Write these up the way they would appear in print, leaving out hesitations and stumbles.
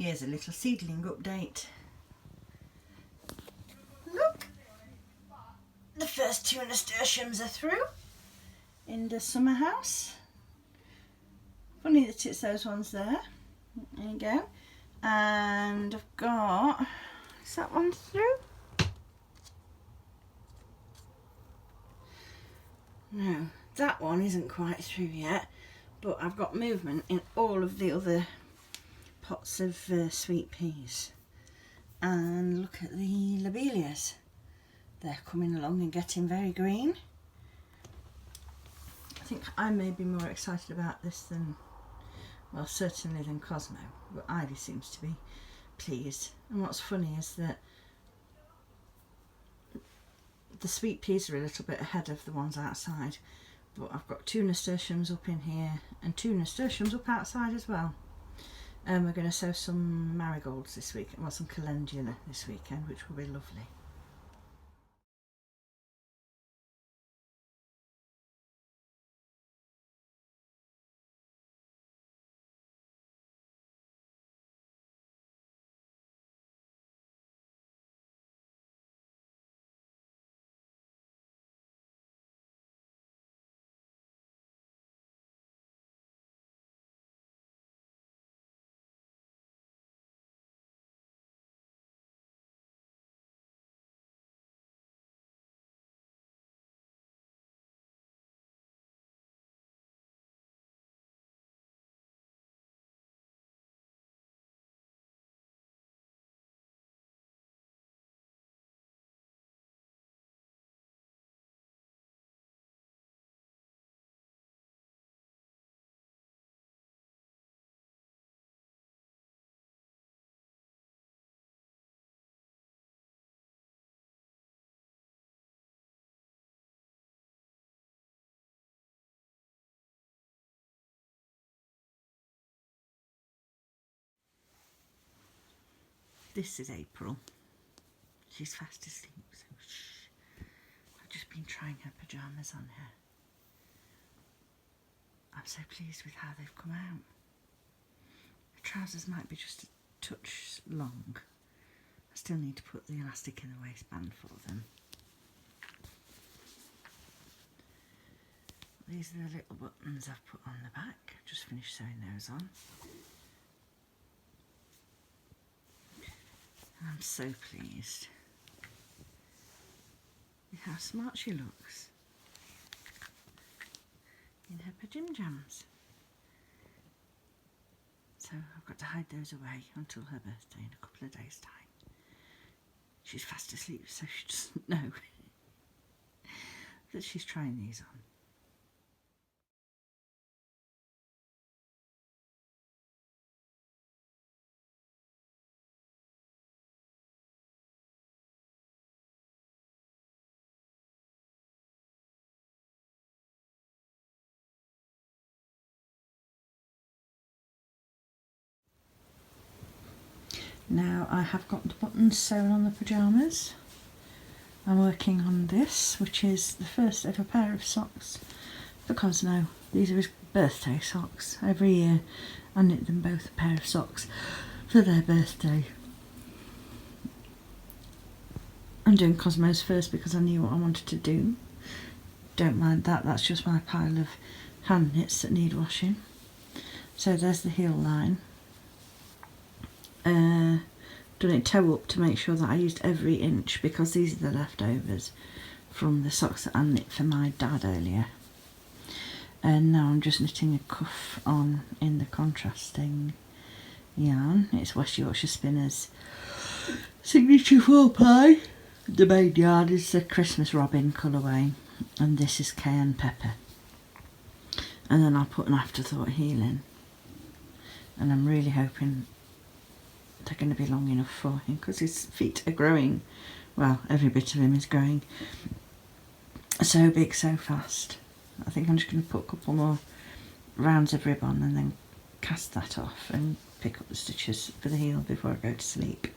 Here's a little seedling update. Look, the first 2 nasturtiums are through in the summer house. Funny that it's those ones there. There you go. And I've got, is that one through? No, that one isn't quite through yet, but I've got movement in all of the other pots of sweet peas. And look at the lobelias. They're coming along and getting very green. I think I may be more excited about this than, well, certainly than Cosmo, but Ivy seems to be pleased. And what's funny is that the sweet peas are a little bit ahead of the ones outside, but I've got 2 nasturtiums up in here and 2 nasturtiums up outside as well. And we're going to sow some marigolds this week, well, some calendula this weekend, which will be lovely. This is April. She's fast asleep, so shh. I've just been trying her pyjamas on her. I'm so pleased with how they've come out. The trousers might be just a touch long. I still need to put the elastic in the waistband for them. These are the little buttons I've put on the back. Just finished sewing those on. I'm so pleased with how smart she looks in her pyjams. So I've got to hide those away until her birthday in a couple of days' time. She's fast asleep, so she doesn't know that she's trying these on. Now I have got the buttons sewn on the pyjamas. I'm working on this, which is the first ever pair of socks for Cosmo. These are his birthday socks. Every year I knit them both a pair of socks for their birthday. I'm doing Cosmo's first because I knew what I wanted to do. Don't mind that, that's just my pile of hand knits that need washing. So there's the heel line. Done it toe up to make sure that I used every inch, because these are the leftovers from the socks that I knit for my dad earlier. And now I'm just knitting a cuff on in the contrasting yarn. It's West Yorkshire Spinners Signature 4-ply. The main yarn is the Christmas Robin colourway, and this is cayenne pepper. And then I'll put an afterthought heel in, and I'm really hoping they're going to be long enough for him, because his feet are growing, well, every bit of him is growing so big so fast. I think I'm just going to put a couple more rounds of rib on and then cast that off and pick up the stitches for the heel before I go to sleep.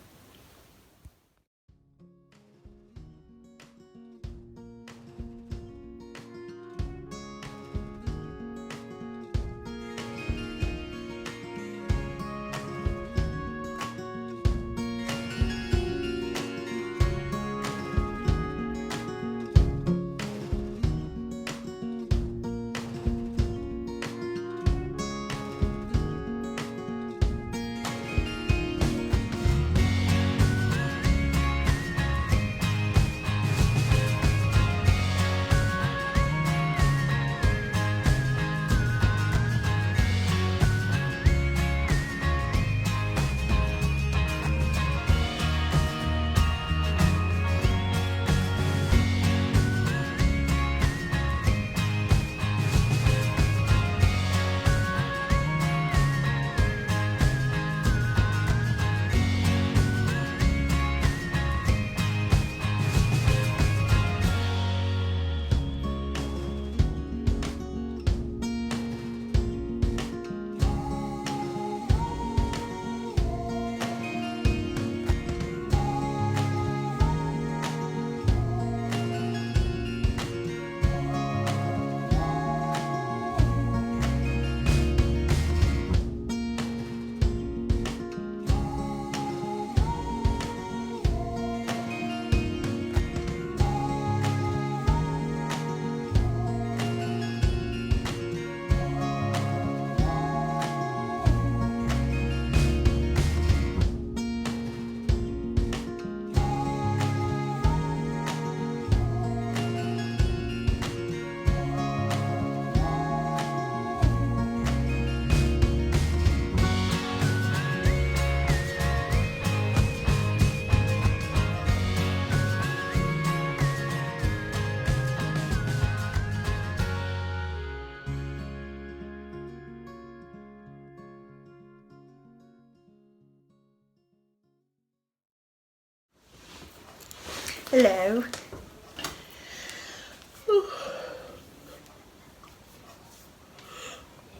Hello.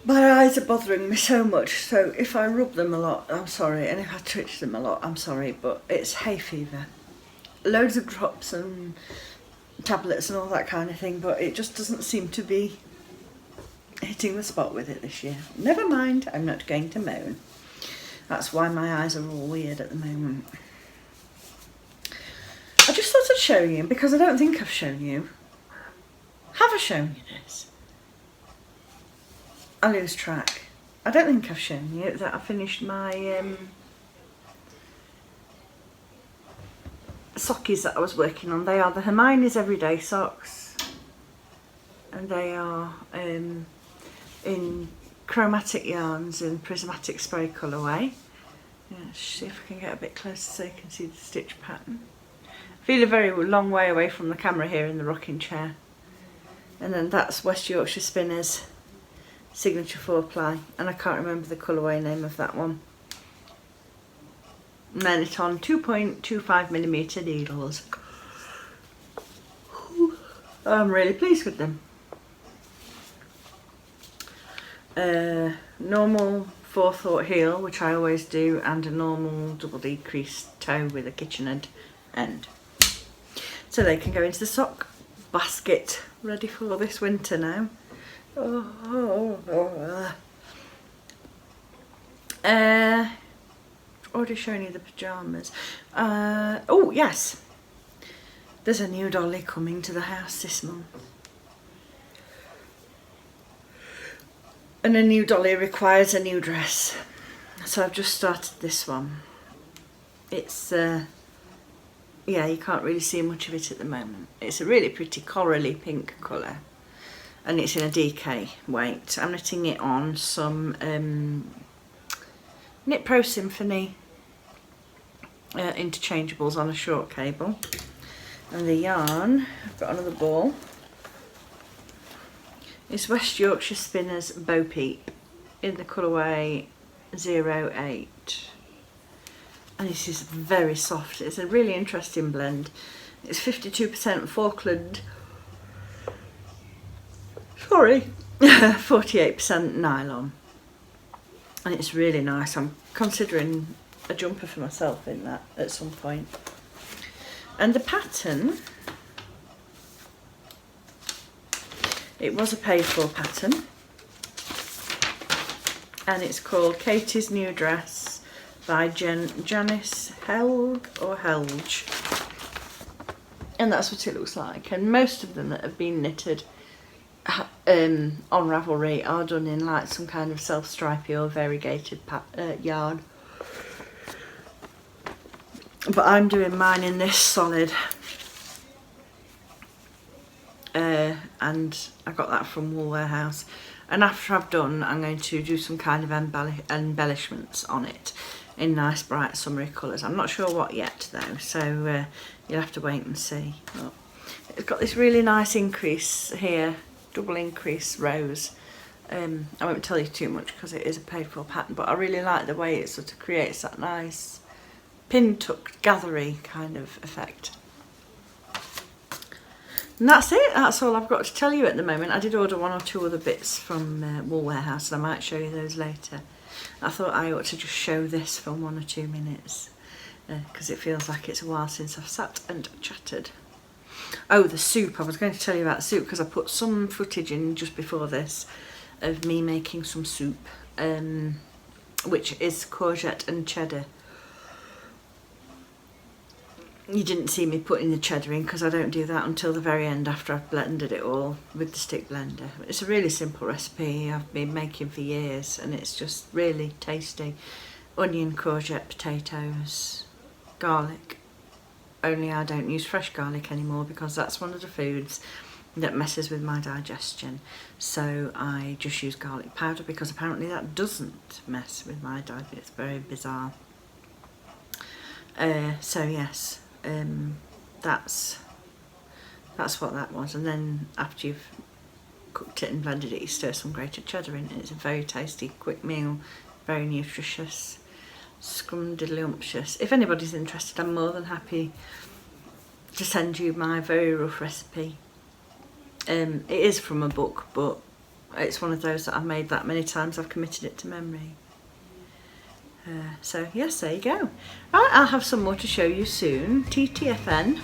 My eyes are bothering me so much, so if I rub them a lot, I'm sorry, and if I twitch them a lot, I'm sorry, but it's hay fever. Loads of drops and tablets and all that kind of thing, but it just doesn't seem to be hitting the spot with it this year. Never mind, I'm not going to moan. That's why my eyes are all weird at the moment. I just thought I'd show you, because I don't think I've shown you. Have I shown you this? I lose track. I don't think I've shown you that I finished my sockies that I was working on. They are the Hermione's Everyday Socks, and they are in chromatic yarns and prismatic spray colourway. Yeah, see if I can get a bit closer so you can see the stitch pattern. I feel a very long way away from the camera here in the rocking chair. And then that's West Yorkshire Spinners Signature 4-ply, and I can't remember the colourway name of that one. And then it's on 2.25mm needles. I'm really pleased with them. Normal forethought heel, which I always do, and a normal double decreased toe with a kitchen end. So they can go into the sock basket, ready for this winter now. Already shown you the pyjamas. Oh yes, there's a new dolly coming to the house this month, and a new dolly requires a new dress, so I've just started this one. It's yeah, you can't really see much of it at the moment. It's a really pretty corally pink colour, and it's in a DK weight. I'm knitting it on some Knit Pro Symphony interchangeables on a short cable. And the yarn, I've got another ball, it's West Yorkshire Spinners Bo Peep in the colourway 08. And this is very soft. It's a really interesting blend. It's 52% Falkland, sorry, 48% nylon, and it's really nice. I'm considering a jumper for myself in that at some point. And the pattern, it was a paid for pattern, and it's called Katie's New Dress by Janice Helge, and that's what it looks like. And most of them that have been knitted on Ravelry are done in like some kind of self-stripy or variegated yarn, but I'm doing mine in this solid, and I got that from Wool Warehouse. And after I've done, I'm going to do some kind of embellishments on it in nice bright summery colours. I'm not sure what yet though, so you'll have to wait and see. But it's got this really nice increase here, double increase rows. I won't tell you too much because it is a paid for pattern, but I really like the way it sort of creates that nice pin tucked gathery kind of effect. And that's it, that's all I've got to tell you at the moment. I did order one or two other bits from Wool Warehouse, and I might show you those later. I thought I ought to just show this for 1 or 2 minutes because it feels like it's a while since I've sat and chatted. Oh, the soup, I was going to tell you about the soup because I put some footage in just before this of me making some soup, which is courgette and cheddar. You didn't see me putting the cheddar in because I don't do that until the very end after I've blended it all with the stick blender. It's a really simple recipe I've been making for years, and it's just really tasty. Onion, courgette, potatoes, garlic. Only I don't use fresh garlic anymore because that's one of the foods that messes with my digestion. So I just use garlic powder because apparently that doesn't mess with my diet. It's very bizarre. So yes. That's what that was. And then after you've cooked it and blended it, you stir some grated cheddar in. It's a very tasty, quick meal, very nutritious, scrumdiddlyumptious. If anybody's interested, I'm more than happy to send you my very rough recipe. It is from a book, but it's one of those that I've made that many times I've committed it to memory. So yes, there you go. Right, I'll have some more to show you soon. TTFN.